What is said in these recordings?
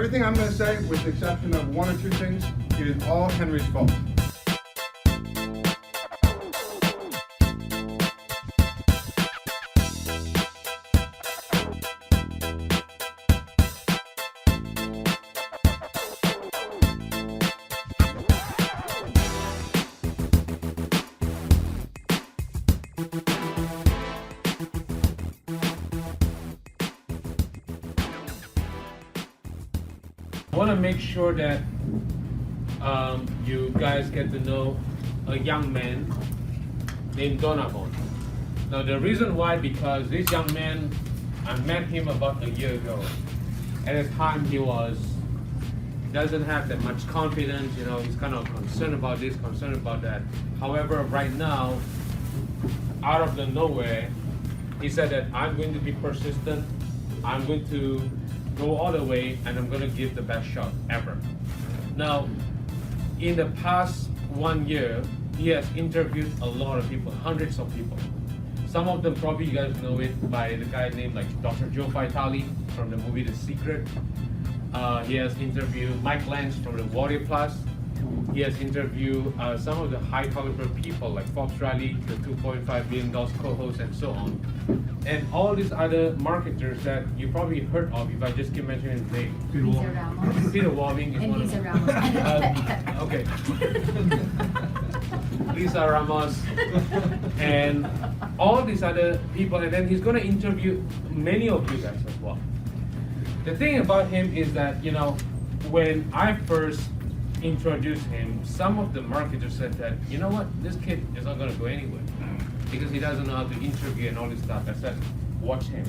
Everything I'm going to say, with the exception of one or two things, is all Henry's fault. I want to make sure that you guys get to know a young man named Donavon. Now the reason why, because this young man, I met him about a year ago. At the time he doesn't have that much confidence, he's kind of concerned about this, concerned about that. However, right now, out of the nowhere, he said that I'm going to be persistent, I'm going to go all the way, and I'm going to give the best shot ever. Now, in the past 1 year, he has interviewed a lot of people, hundreds of people. Some of them probably you guys know it by the guy named like Dr. Joe Vitale from the movie The Secret. He has interviewed Mike Lance from the Warrior Plus. He has interviewed some of the high caliber people like Forbes Riley, the $2.5 billion co-host, and so on. And all these other marketers that you probably heard of if I just keep mentioning his name. Lisa Ramos. Peter Walving is And one Lisa of Ramos. okay. Lisa Ramos and all these other people, and then he's going to interview many of you guys as well. The thing about him is that, when I first introduced him, some of the marketers said that, you know what, this kid is not going to go anywhere because he doesn't know how to interview and all this stuff. I said, watch him.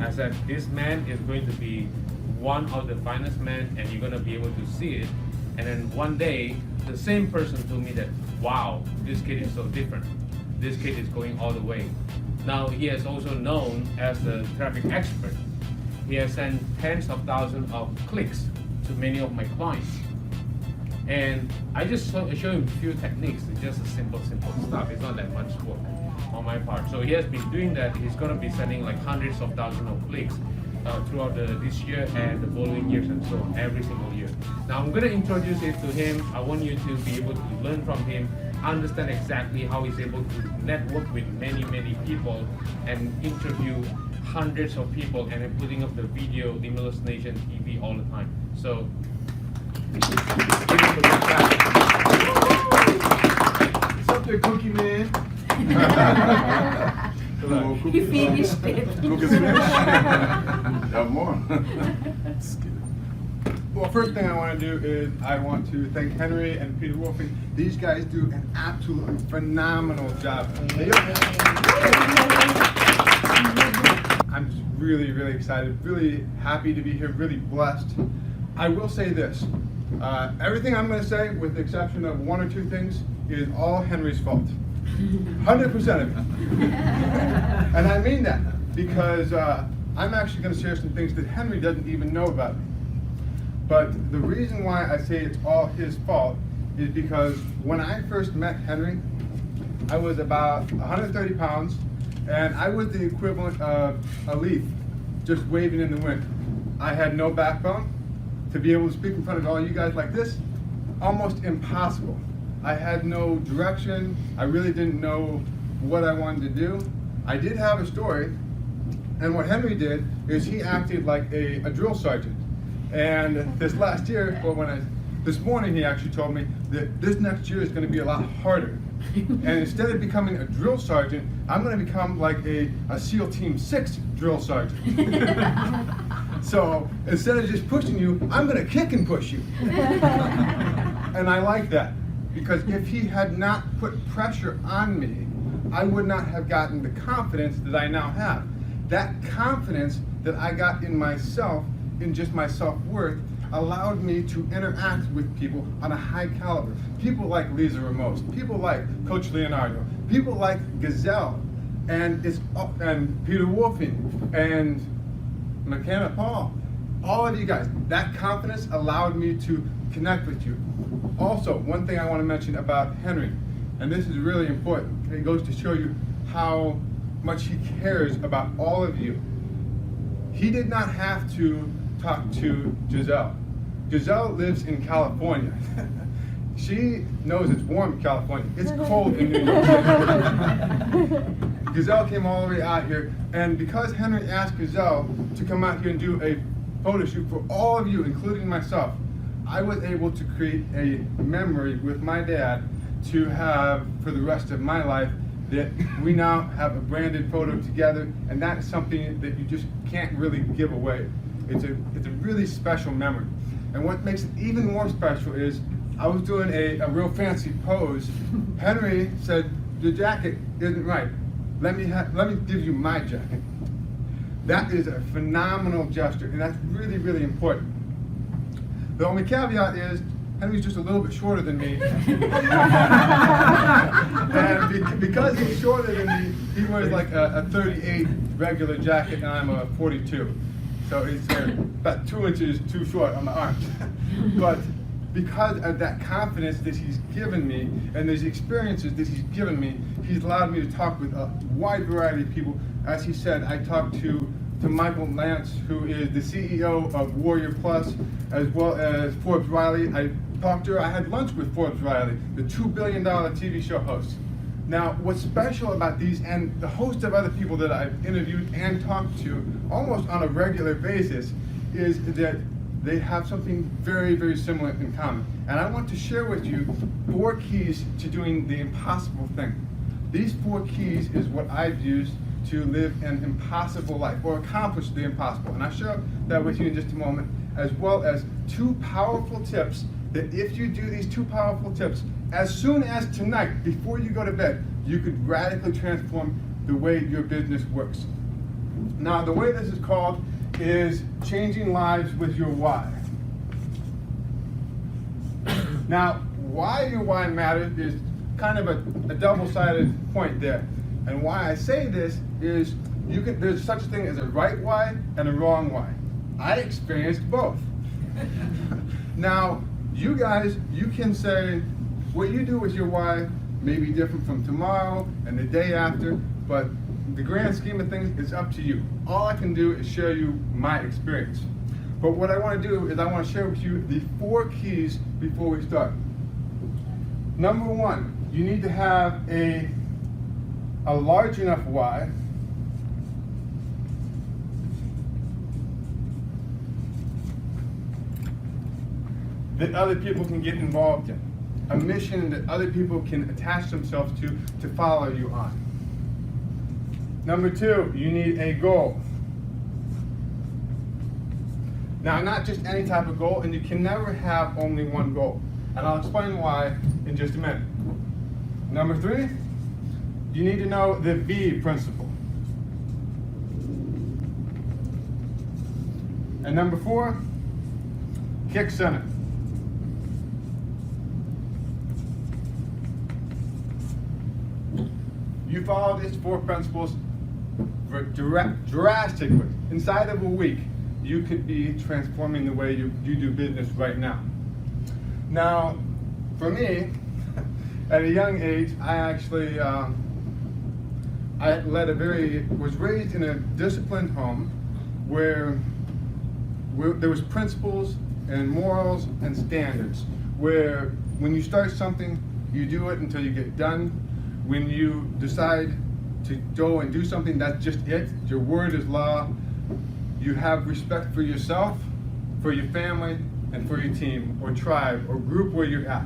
I said, this man is going to be one of the finest men, and you're going to be able to see it. And then one day, the same person told me that, wow, this kid is so different. This kid is going all the way. Now, he is also known as a traffic expert. He has sent tens of thousands of clicks to many of my clients. And I just show him a few techniques. It's just a simple stuff. It's not that much work on my part. So he has been doing that. He's going to be sending like hundreds of thousands of clicks throughout this year and the following years, and so on, every single year. Now I'm going to introduce it to him. I want you to be able to learn from him, understand exactly how he's able to network with many people and interview hundreds of people, and then putting up the video, Limulus Nation TV all the time. So What's up there, Cookie Man? Hello, Cookie. He finished it. Cookies finished? Have more. Well, first thing I want to do is I want to thank Henry and Peter Wolfing. These guys do an absolutely phenomenal job. I'm just really excited, really happy to be here, really blessed. I will say this. Everything I'm going to say, with the exception of one or two things, is all Henry's fault. 100% of it. And I mean that because I'm actually going to share some things that Henry doesn't even know about me. But the reason why I say it's all his fault is because when I first met Henry, I was about 130 pounds, and I was the equivalent of a leaf just waving in the wind. I had no backbone. To be able to speak in front of all you guys like this, almost impossible. I had no direction. I really didn't know what I wanted to do. I did have a story, and what Henry did is he acted like a drill sergeant. And this last year, this morning he actually told me that this next year is going to be a lot harder. And instead of becoming a drill sergeant, I'm going to become like a SEAL Team 6 drill sergeant. So instead of just pushing you, I'm going to kick and push you. And I like that, because if he had not put pressure on me, I would not have gotten the confidence that I now have. That confidence that I got in myself, in just my self-worth, allowed me to interact with people on a high caliber. People like Lisa Ramos, people like Coach Leonardo, people like Gazelle, and Peter Wolfing, and McKenna Paul. All of you guys, that confidence allowed me to connect with you. Also, one thing I want to mention about Henry, and this is really important, it goes to show you how much he cares about all of you. He did not have to talk to Giselle. Giselle lives in California. She knows it's warm in California. It's cold in New York City. Giselle came all the way out here, and because Henry asked Giselle to come out here and do a photo shoot for all of you, including myself, I was able to create a memory with my dad to have for the rest of my life, that we now have a branded photo together, and that is something that you just can't really give away. It's a really special memory. And what makes it even more special is I was doing a real fancy pose. Henry said, "The jacket isn't right. Let me give you my jacket." That is a phenomenal gesture, and that's really, really important. The only caveat is Henry's just a little bit shorter than me. And because he's shorter than me, he wears like a 38 regular jacket, and I'm a 42. So he's about 2 inches too short on the arms. But because of that confidence that he's given me and these experiences that he's given me, he's allowed me to talk with a wide variety of people. As he said, I talked to Michael Lance, who is the CEO of Warrior Plus, as well as Forbes Riley. I talked to her, I had lunch with Forbes Riley, the $2 billion TV show host. Now, what's special about these, and the host of other people that I've interviewed and talked to almost on a regular basis, is that they have something very, very similar in common. And I want to share with you 4 keys to doing the impossible thing. These 4 keys is what I've used to live an impossible life, or accomplish the impossible. And I'll share that with you in just a moment, as well as 2 powerful tips that if you do these 2 powerful tips, as soon as tonight, before you go to bed, you could radically transform the way your business works. Now, the way this is called is changing lives with your why. Now, why your why matters is kind of a double-sided point there. And why I say this is there's such a thing as a right why and a wrong why. I experienced both. Now, you guys, you can say what you do with your why may be different from tomorrow and the day after, but the grand scheme of things is up to you. All I can do is share you my experience. But what I want to do is I want to share with you the 4 keys before we start. Number 1, you need to have a large enough why that other people can get involved in. A mission that other people can attach themselves to follow you on. Number 2, you need a goal. Now, not just any type of goal, and you can never have only one goal. And I'll explain why in just a minute. Number 3, you need to know the V principle. And number 4, kick center. You follow these 4 principles drastically. Inside of a week, you could be transforming the way you do business right now. Now, for me, at a young age, I actually was raised in a disciplined home where there was principles and morals and standards, where when you start something, you do it until you get done. When you decide to go and do something, that's just it. Your word is law. You have respect for yourself, for your family, and for your team, or tribe, or group where you're at.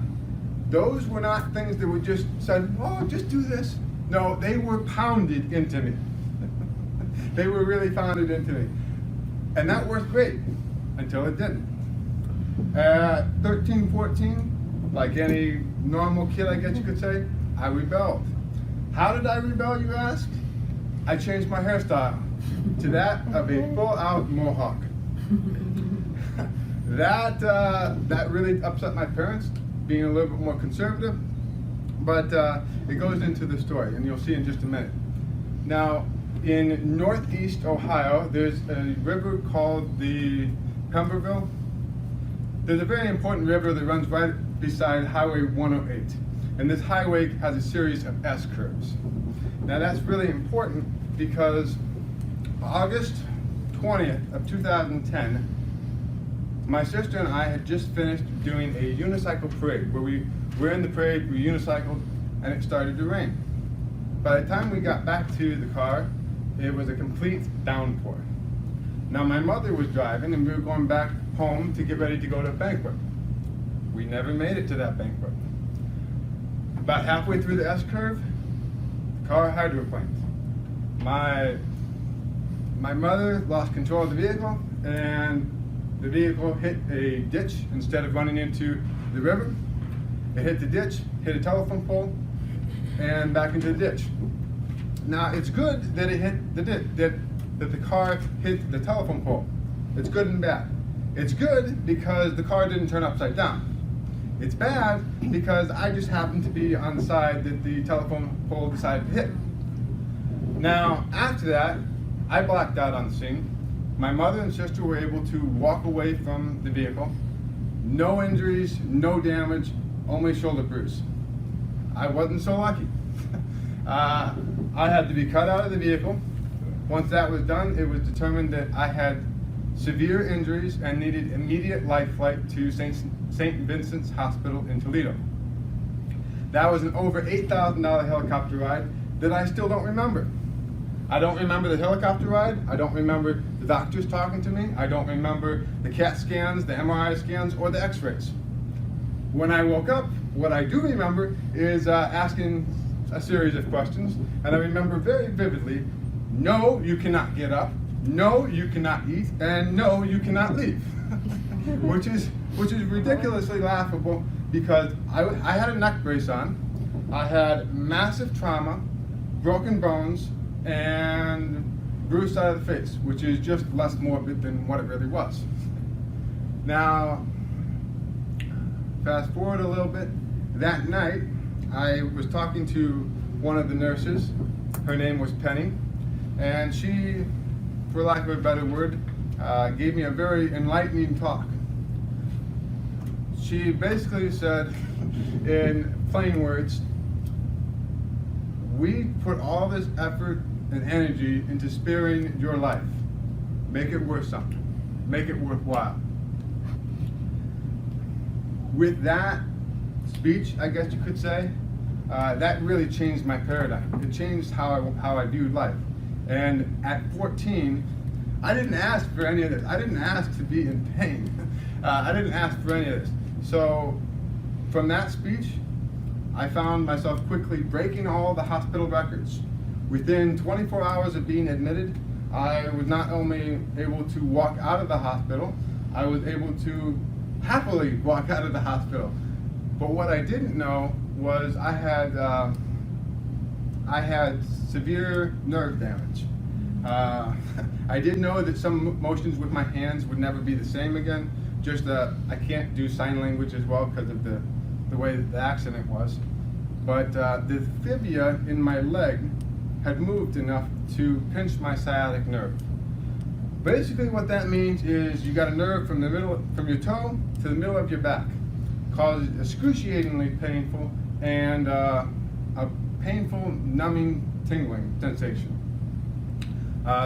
Those were not things that were just said, oh, just do this. No, they were pounded into me. They were really pounded into me. And that worked great, until it didn't. At 13, 14, like any normal kid, I guess you could say, I rebelled. How did I rebel, you ask? I changed my hairstyle to that of a full-out mohawk. That really upset my parents, being a little bit more conservative, but it goes into the story, and you'll see in just a minute. Now, in northeast Ohio, there's a river called the Pemberville. There's a very important river that runs right beside Highway 108. And this highway has a series of S-curves. Now that's really important because August 20th of 2010, my sister and I had just finished doing a unicycle parade where we were in the parade, we unicycled, and it started to rain. By the time we got back to the car, it was a complete downpour. Now my mother was driving and we were going back home to get ready to go to a banquet. We never made it to that banquet. About halfway through the S-curve, the car hydroplaned. My mother lost control of the vehicle and the vehicle hit a ditch instead of running into the river. It hit the ditch, hit a telephone pole, and back into the ditch. Now it's good that it hit the ditch, that the car hit the telephone pole. It's good and bad. It's good because the car didn't turn upside down. It's bad because I just happened to be on the side that the telephone pole decided to hit. Now, after that, I blacked out on the scene. My mother and sister were able to walk away from the vehicle. No injuries, no damage, only shoulder bruise. I wasn't so lucky. I had to be cut out of the vehicle. Once that was done, it was determined that I had severe injuries and needed immediate life flight to St. Vincent's Hospital in Toledo. That was an over $8,000 helicopter ride that I still don't remember. I don't remember the helicopter ride. I don't remember the doctors talking to me. I don't remember the CAT scans, the MRI scans, or the x-rays. When I woke up, what I do remember is asking a series of questions, and I remember very vividly, no, you cannot get up, no, you cannot eat, and no, you cannot leave. which is ridiculously laughable because I had a neck brace on, I had massive trauma, broken bones, and bruised side of the face, which is just less morbid than what it really was. Now, fast forward a little bit. That night, I was talking to one of the nurses. Her name was Penny, and she, for lack of a better word, gave me a very enlightening talk. She basically said, in plain words, we put all this effort and energy into sparing your life. Make it worth something. Make it worthwhile. With that speech, I guess you could say, that really changed my paradigm. It changed how I viewed life. And at 14, I didn't ask for any of this. I didn't ask to be in pain. I didn't ask for any of this. So from that speech, I found myself quickly breaking all the hospital records. Within 24 hours of being admitted, I was not only able to walk out of the hospital, I was able to happily walk out of the hospital. But what I didn't know was I had severe nerve damage. I did know that some motions with my hands would never be the same again. Just I can't do sign language as well because of the way that the accident was. But the fibula in my leg had moved enough to pinch my sciatic nerve. Basically what that means is you got a nerve from your toe to the middle of your back. Causes excruciatingly painful and a painful numbing tingling sensation.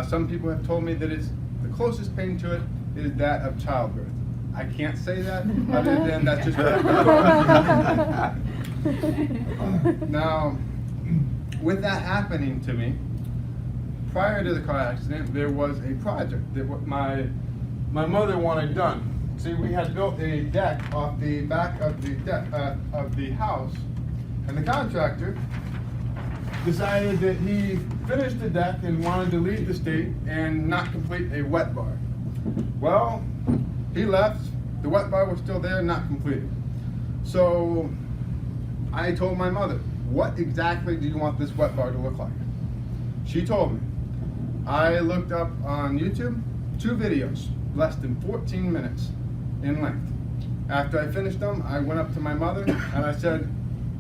Some people have told me that it's the closest pain to it is that of childbirth. I can't say that other than that's just what I've been told. Now, with that happening to me, prior to the car accident, there was a project that my mother wanted done. See, we had built a deck off the back of the house, and the contractor decided that he finished the deck and wanted to leave the state and not complete a wet bar. Well, he left. The wet bar was still there, not completed. So I told my mother, what exactly do you want this wet bar to look like? She told me. I looked up on YouTube 2 videos, less than 14 minutes in length. After I finished them, I went up to my mother and I said,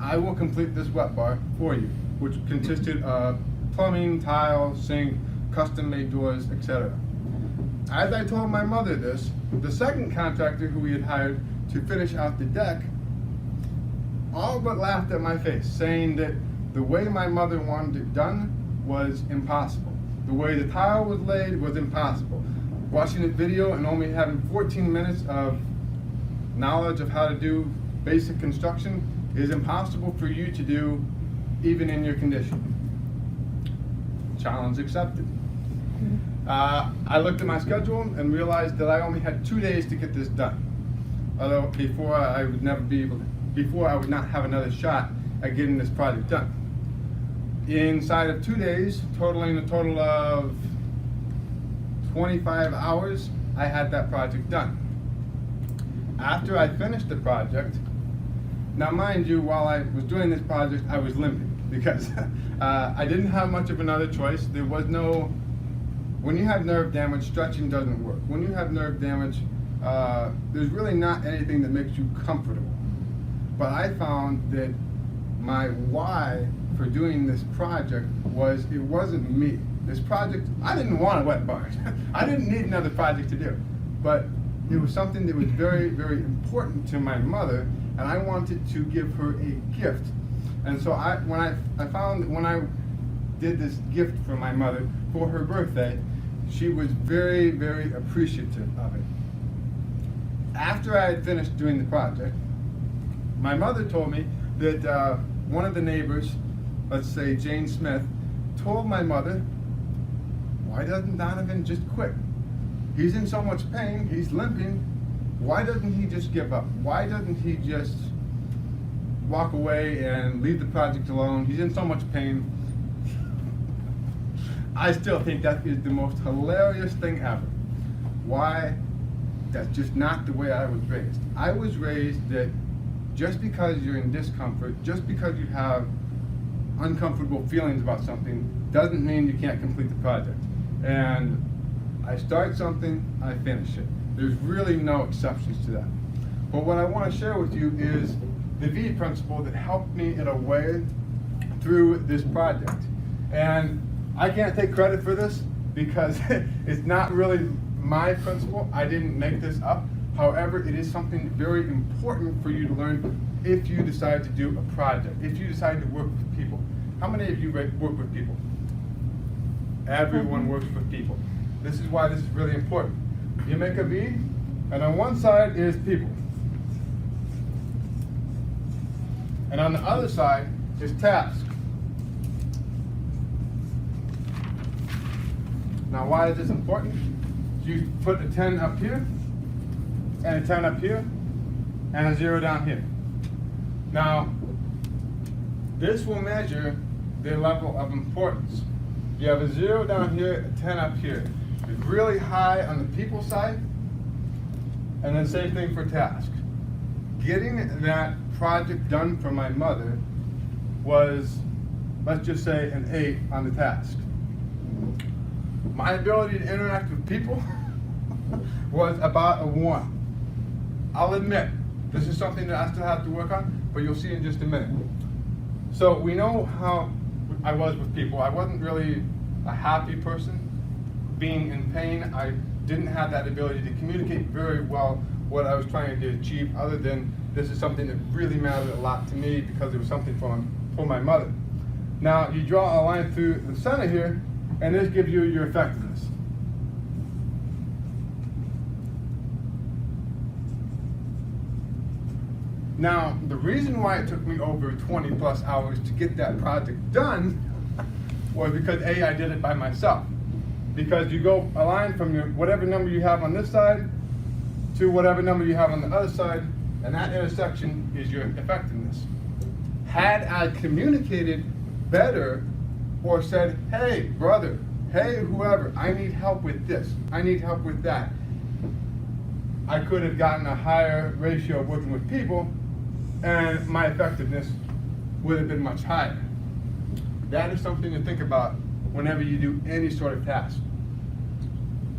I will complete this wet bar for you, which consisted of plumbing, tile, sink, custom-made doors, etc. As I told my mother this, the second contractor who we had hired to finish out the deck all but laughed at my face, saying that the way my mother wanted it done was impossible. The way the tile was laid was impossible. watching a video and only having 14 minutes of knowledge of how to do basic construction is impossible for you to do even in your condition. Challenge accepted. I looked at my schedule and realized that I only had 2 days to get this done. Although before I would not have another shot at getting this project done. Inside of 2 days, totaling a total of 25 hours, I had that project done. After I finished the project, now mind you, while I was doing this project, I was limping because I didn't have much of another choice. There was no, when you have nerve damage, stretching doesn't work. When you have nerve damage, there's really not anything that makes you comfortable. But I found that my why for doing this project was, it wasn't me. This project, I didn't want a wet barn. I didn't need another project to do. But it was something that was very, very important to my mother, and I wanted to give her a gift. And so when I did this gift for my mother for her birthday, she was very, very appreciative of it. After I had finished doing the project, my mother told me that one of the neighbors, let's say Jane Smith, told my mother, "Why doesn't Donovan just quit? He's in so much pain, he's limping. Why doesn't he just give up? Why doesn't he just walk away and leave the project alone? He's in so much pain." I still think that is the most hilarious thing ever. Why? That's just not the way I was raised. I was raised that just because you're in discomfort, just because you have uncomfortable feelings about something, doesn't mean you can't complete the project. And I start something, I finish it. There's really no exceptions to that. But what I want to share with you is the V principle that helped me in a way through this project. And I can't take credit for this because it's not really my principle. I didn't make this up. However, it is something very important for you to learn if you decide to do a project, if you decide to work with people. How many of you work with people? Everyone works with people. This is why this is really important. You make a V, and on one side is people. And on the other side is task. Now why is this important? You put a 10 up here, and a 10 up here, and a 0 down here. Now, this will measure the level of importance. You have a 0 down here, a 10 up here. It's really high on the people side, and then same thing for task. Getting that project done for my mother was, let's just say, an 8 on the task. My ability to interact with people was about a 1. I'll admit, this is something that I still have to work on, but you'll see in just a minute. So we know how I was with people. I wasn't really a happy person. Being in pain, I didn't have that ability to communicate very well what I was trying to achieve, other than this is something that really mattered a lot to me because it was something for my mother. Now, you draw a line through the center here, and this gives you your effectiveness. Now, the reason why it took me over 20 plus hours to get that project done was because A, I did it by myself. Because you go a line from your whatever number you have on this side to whatever number you have on the other side, and that intersection is your effectiveness. Had I communicated better or said, "Hey, brother, hey, whoever, I need help with this, I need help with that," I could have gotten a higher ratio of working with people, and my effectiveness would have been much higher. That is something to think about whenever you do any sort of task,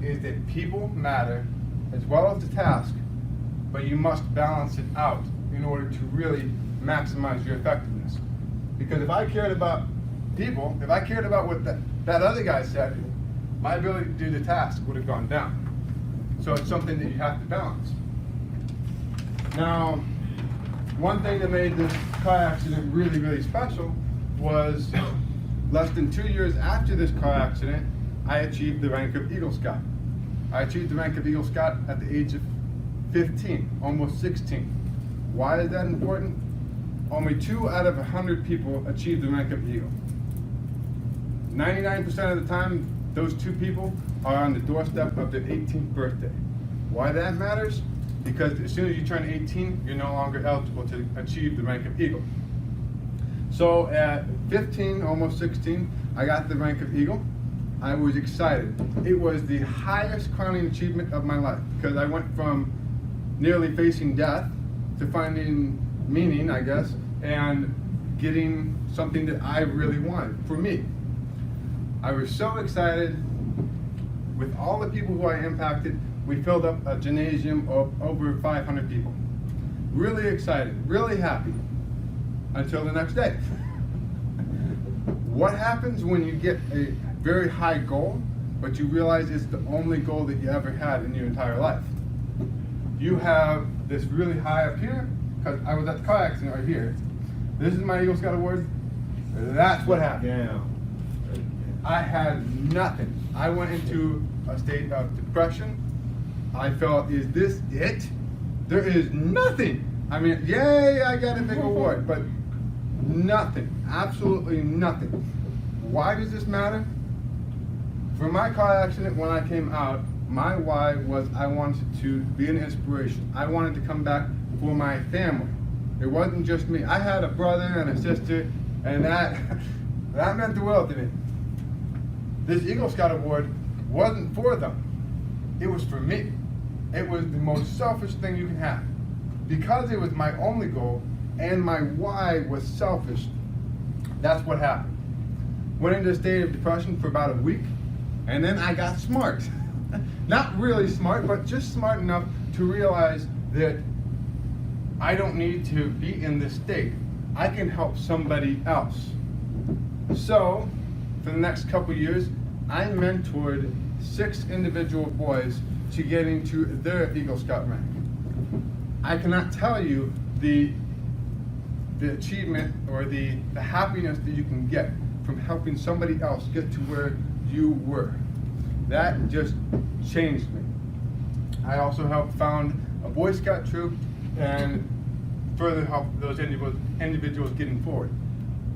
is that people matter as well as the task, but you must balance it out in order to really maximize your effectiveness. Because if I cared about people, if I cared about what that other guy said, my ability to do the task would have gone down. So it's something that you have to balance. Now, one thing that made this car accident really, really special was less than 2 years after this car accident, I achieved the rank of Eagle Scout. I achieved the rank of Eagle Scout at the age of 15, almost 16. Why is that important? Only 2 out of 100 people achieve the rank of Eagle. 99% of the time, those 2 people are on the doorstep of their 18th birthday. Why that matters? Because as soon as you turn 18, you're no longer eligible to achieve the rank of Eagle. So at 15, almost 16, I got the rank of Eagle. I was excited. It was the highest crowning achievement of my life because I went from nearly facing death to finding meaning, I guess, and getting something that I really wanted for me. I was so excited. With all the people who I impacted, we filled up a gymnasium of over 500 people. Really excited, really happy, until the next day. What happens when you get a very high goal, but you realize it's the only goal that you ever had in your entire life? You have this really high up here, because I was at the car accident right here. This is my Eagle Scout Award. That's what happened. Yeah. I had nothing. I went into a state of depression. I felt, is this it? There is nothing. I mean, yay, I got a big award, but nothing, absolutely nothing. Why does this matter? For my car accident, when I came out, my why was I wanted to be an inspiration. I wanted to come back for my family. It wasn't just me. I had a brother and a sister, and that meant the world to me. This Eagle Scout Award wasn't for them. It was for me. It was the most selfish thing you can have. Because it was my only goal and my why was selfish, that's what happened. Went into a state of depression for about a week, and then I got smart. Not really smart, but just smart enough to realize that I don't need to be in this state. I can help somebody else. So, for the next couple years, I mentored 6 individual boys to get into their Eagle Scout rank. I cannot tell you the achievement or the happiness that you can get from helping somebody else get to where you were. That just changed me. I also helped found a Boy Scout troop and further helped those individuals getting forward.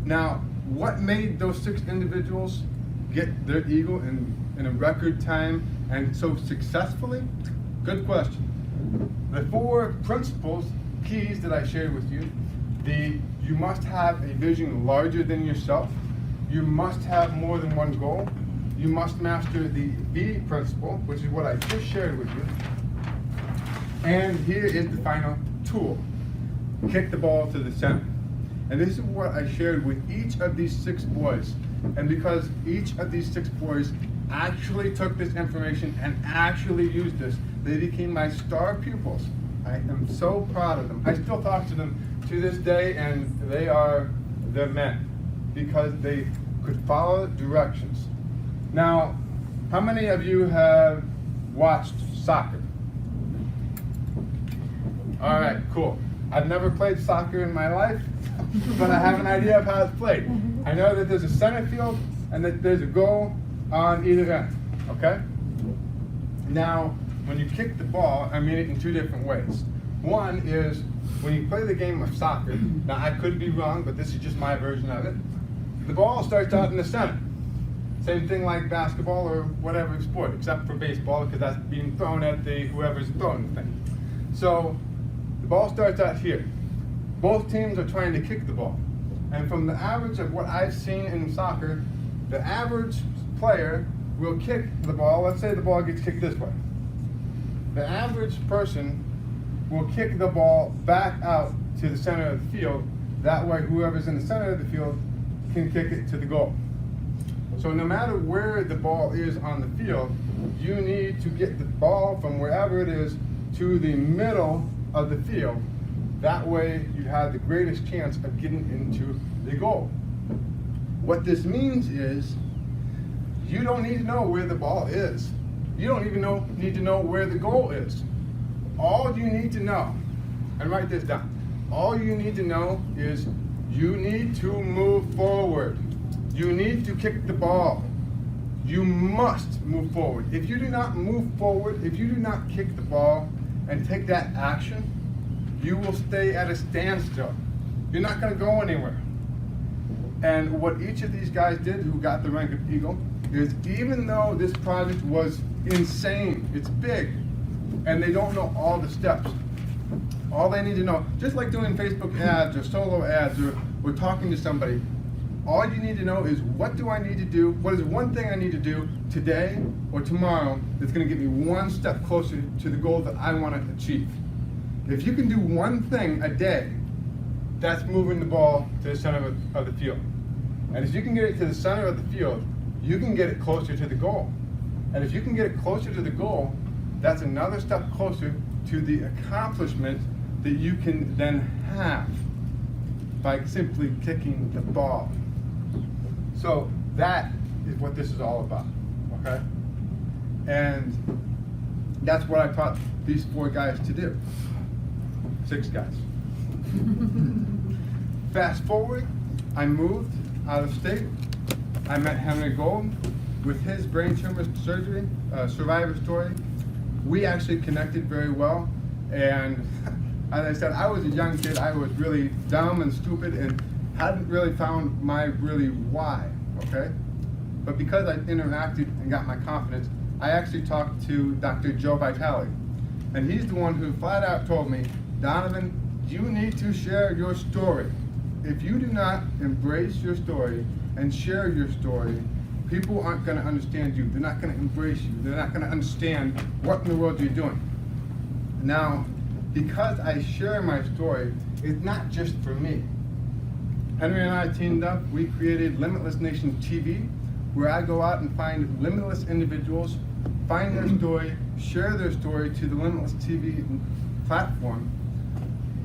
Now, what made those 6 individuals get their Eagle in a record time and so successfully? Good question. The 4 principles, keys that I shared with you, you must have a vision larger than yourself. You must have more than one goal. You must master the V principle, which is what I just shared with you. And here is the final tool. Kick the ball to the center. And this is what I shared with each of these 6 boys. And because each of these 6 boys actually took this information and actually used this, they became my star pupils. I am so proud of them. I still talk to them to this day, and they are the men because they could follow directions. Now, how many of you have watched soccer? All right, cool. I've never played soccer in my life, but I have an idea of how it's played. I know that there's a center field and that there's a goal on either end, okay? Now, when you kick the ball, I mean it in 2 different ways. One is when you play the game of soccer, now I could be wrong, but this is just my version of it. The ball starts out in the center. Same thing like basketball or whatever sport, except for baseball, because that's being thrown at whoever's throwing the thing. So the ball starts out here. Both teams are trying to kick the ball. And from the average of what I've seen in soccer, the average player will kick the ball. Let's say the ball gets kicked this way. The average person will kick the ball back out to the center of the field. That way, whoever's in the center of the field can kick it to the goal. So no matter where the ball is on the field, you need to get the ball from wherever it is to the middle of the field. That way, you have the greatest chance of getting into the goal. What this means is, you don't need to know where the ball is. You don't even need to know where the goal is. All you need to know, and write this down, all you need to know is you need to move forward. You need to kick the ball. You must move forward. If you do not move forward, if you do not kick the ball and take that action, you will stay at a standstill. You're not going to go anywhere. And what each of these guys did who got the rank of Eagle is, even though this project was insane, it's big, and they don't know all the steps, all they need to know, just like doing Facebook ads or solo ads or talking to somebody, all you need to know is, what do I need to do? What is one thing I need to do today or tomorrow that's going to get me one step closer to the goal that I want to achieve? If you can do one thing a day, that's moving the ball to the center of the field. And if you can get it to the center of the field, you can get it closer to the goal. And if you can get it closer to the goal, that's another step closer to the accomplishment that you can then have by simply kicking the ball. So that is what this is all about, okay? And that's what I taught these 4 guys to do. 6 guys. Fast forward, I moved out of state. I met Henry Gold with his brain tumor surgery, survivor story. We actually connected very well. And as I said, I was a young kid. I was really dumb and stupid and hadn't really found my really why, okay? But because I interacted and got my confidence, I actually talked to Dr. Joe Vitale. And he's the one who flat out told me, Donovan, you need to share your story. If you do not embrace your story and share your story, people aren't going to understand you. They're not going to embrace you. They're not going to understand what in the world you're doing. Now, because I share my story, it's not just for me. Henry and I teamed up. We created Limitless Nation TV, where I go out and find limitless individuals, find their story, share their story to the Limitless TV platform.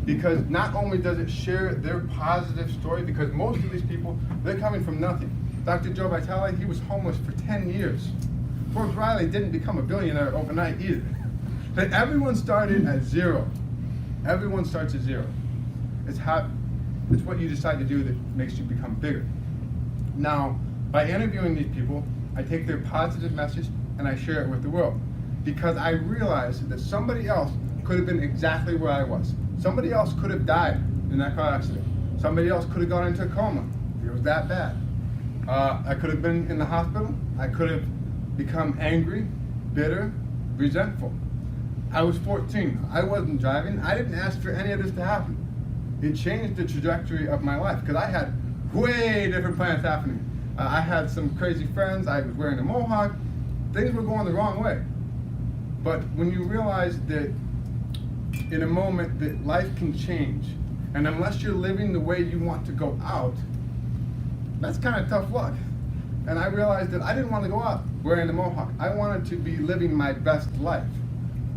Because not only does it share their positive story, because most of these people, they're coming from nothing. Dr. Joe Vitale, he was homeless for 10 years. Forbes Riley didn't become a billionaire overnight either. But everyone started at 0. Everyone starts at 0. It's what you decide to do that makes you become bigger. Now, by interviewing these people, I take their positive message and I share it with the world. Because I realized that somebody else could have been exactly where I was. Somebody else could have died in that car accident. Somebody else could have gone into a coma. It was that bad. I could have been in the hospital. I could have become angry, bitter, resentful. I was 14. I wasn't driving. I didn't ask for any of this to happen. It changed the trajectory of my life because I had way different plans happening. I had some crazy friends. I was wearing a mohawk. Things were going the wrong way. But when you realize that in a moment that life can change, and unless you're living the way you want to go out, that's kind of tough luck. And I realized that I didn't want to go out wearing the mohawk. I wanted to be living my best life.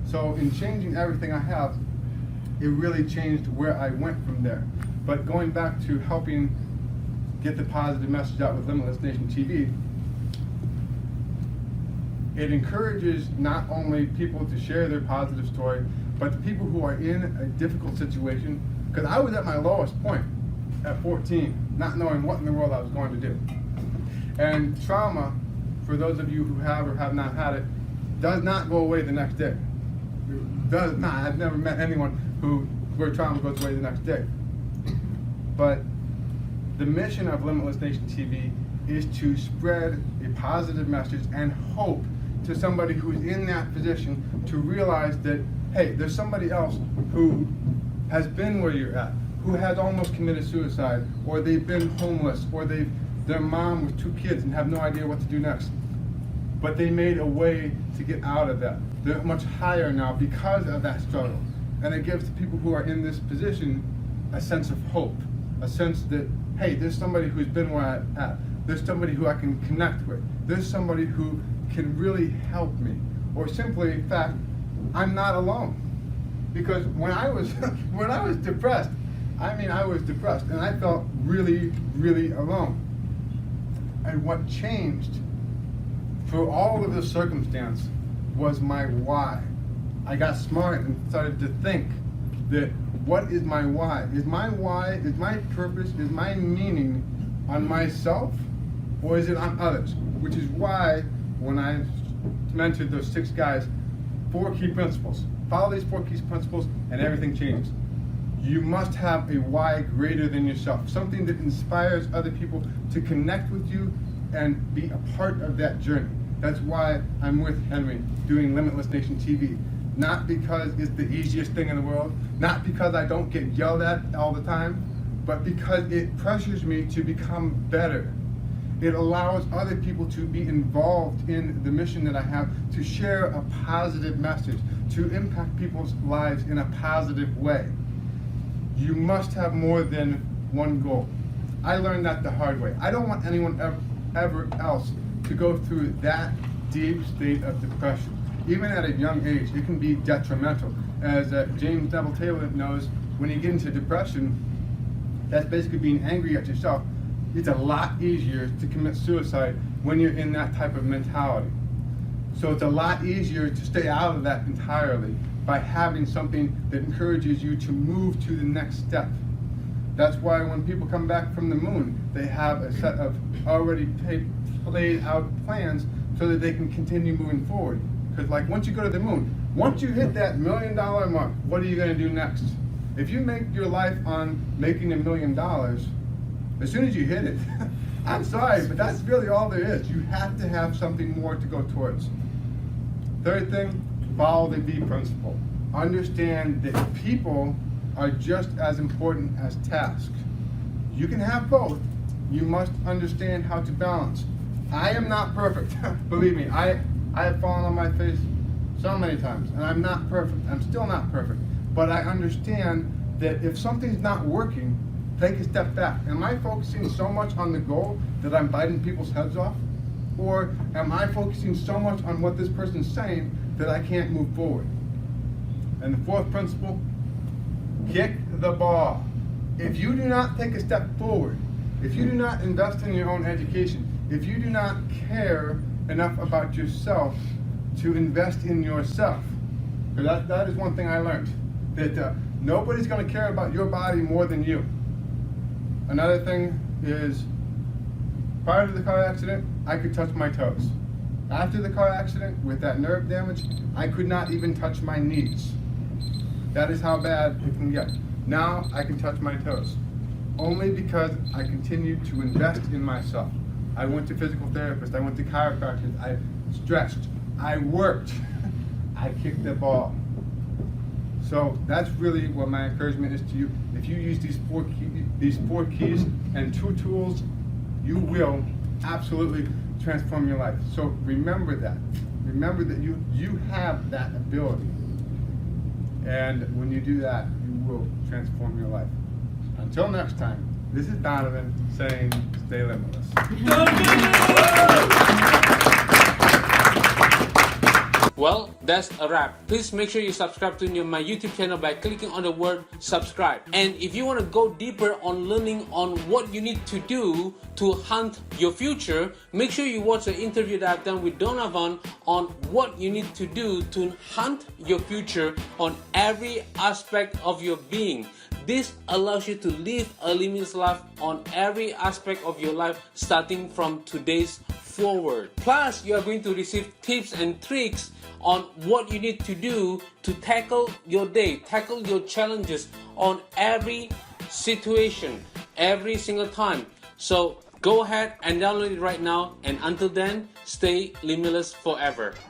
So in changing everything I have, it really changed where I went from there. But going back to helping get the positive message out with Limitless Nation TV, it encourages not only people to share their positive story, but the people who are in a difficult situation, because I was at my lowest point at 14, not knowing what in the world I was going to do. And trauma, for those of you who have or have not had it, does not go away the next day. It does not. I've never met anyone where trauma goes away the next day. But the mission of Limitless Nation TV is to spread a positive message and hope to somebody who's in that position to realize that, hey, there's somebody else who has been where you're at, who has almost committed suicide, or they've been homeless, or their mom with 2 kids and have no idea what to do next. But they made a way to get out of that. They're much higher now because of that struggle. And it gives the people who are in this position a sense of hope, a sense that, hey, there's somebody who's been where I'm at. There's somebody who I can connect with. There's somebody who can really help me. Or simply, in fact, I'm not alone. Because when I was depressed, I was depressed and I felt really, really alone. And what changed through all of the circumstance was my why. I got smart and started to think that, what is my why? Is my why, is my purpose, is my meaning on myself or is it on others? Which is why when I mentioned those 6 guys, 4 key principles. Follow these 4 key principles and everything changes. You must have a why greater than yourself, something that inspires other people to connect with you and be a part of that journey. That's why I'm with Henry doing Limitless Nation TV. Not because it's the easiest thing in the world, not because I don't get yelled at all the time, but because it pressures me to become better. It allows other people to be involved in the mission that I have, to share a positive message, to impact people's lives in a positive way. You must have more than one goal. I learned that the hard way. I don't want anyone ever else to go through that deep state of depression. Even at a young age, it can be detrimental. As James Neville Taylor knows, when you get into depression, that's basically being angry at yourself. It's a lot easier to commit suicide when you're in that type of mentality. So it's a lot easier to stay out of that entirely by having something that encourages you to move to the next step. That's why when people come back from the moon, they have a set of already laid out plans so that they can continue moving forward. Because like once you go to the moon, once you hit that $1 million mark, what are you going to do next? If you make your life on making $1 million, as soon as you hit it, I'm sorry, but that's really all there is. You have to have something more to go towards. Third thing, follow the V principle. Understand that people are just as important as tasks. You can have both. You must understand how to balance. I am not perfect. Believe me, I have fallen on my face so many times, and I'm not perfect. I'm still not perfect. But I understand that if something's not working, take a step back. Am I focusing so much on the goal that I'm biting people's heads off? Or am I focusing so much on what this person's saying that I can't move forward? And the 4th principle, kick the ball. If you do not take a step forward, if you do not invest in your own education, if you do not care enough about yourself to invest in yourself, because that is one thing I learned, that nobody's going to care about your body more than you. Another thing is, prior to the car accident, I could touch my toes. After the car accident, with that nerve damage, I could not even touch my knees. That is how bad it can get. Now I can touch my toes, only because I continued to invest in myself. I went to physical therapists, I went to chiropractors, I stretched, I worked, I kicked the ball. So that's really what my encouragement is to you. If you use these four keys and 2 tools, you will absolutely transform your life. So remember that. Remember that you have that ability. And when you do that, you will transform your life. Until next time, this is Donovan saying, stay limitless. Well, that's a wrap. Please make sure you subscribe to my YouTube channel by clicking on the word subscribe. And if you want to go deeper on learning on what you need to do to hunt your future, make sure you watch the interview that I've done with Donavon on what you need to do to hunt your future on every aspect of your being. This allows you to live a limitless life on every aspect of your life starting from today's forward. Plus, you are going to receive tips and tricks on what you need to do to tackle your day, tackle your challenges on every situation, every single time. So go ahead and download it right now, and until then, stay limitless forever.